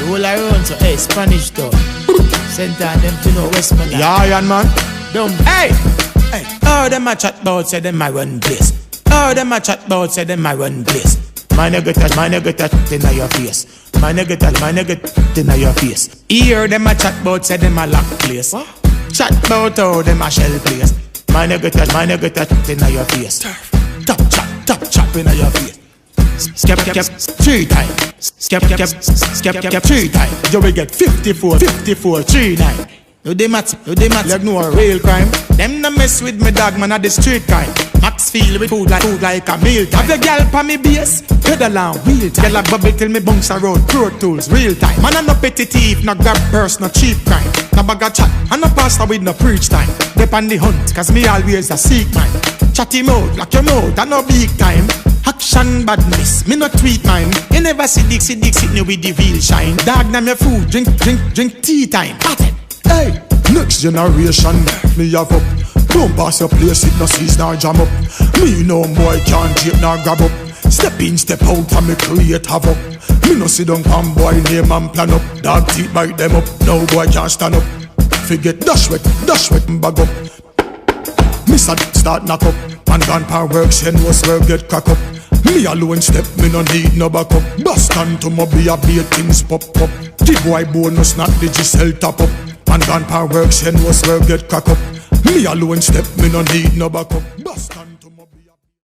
The whole around, so hey, Spanish town. Send them to know Westman. Yeah, Iron Man. Dumb. Hey! Hey! Oh, them a chat bout, say them my run place. Oh, them a chat bout, say them my run place. My nigga touch inna your face. My nigga touch inna your face. Hear them a chat bout, say them a lock place. What? Chat bout how them a shell place. My nigga touch inna your face. Top chop inna your face. Skep 3 times. Skep 3 times. You will get 54 39. You dey mat, you know a real crime. Them no mess with me dog, man, at the street crime. Max feel with food like a meal time. Have your gal pa me base, pedal on wheel time. Girl a bubble till me bounce around, Pro Tools, real time. Man a no petty thief, no grab purse, no cheap crime. No bag of chat, and no pastor with no preach time. Dep on the hunt, cause me always a seek mine. Chatty mouth, lock your mouth, and no big time. Action badness, me no tweet mine. You never see Dixie me with the real shine. Dog name your food, drink tea time. Hey, next generation, me have up. Don't pass your place, it no seize nor jam up. Me no boy can't tape nor grab up. Step in, step out, and me create havoc. Me no sit down, pan boy name and plan up. Dog teeth bite them up, no boy can't stand up. Forget dash wet, bag up. Miss a start knock up. Man gone par work, send was work get crack up. Me alone step, me no need no backup. Boston to my be a beat things pop up. The boy bonus not the Giselle top up. Man gone par work, send was work get crack up. Me alone step, me no need no backup. Boston.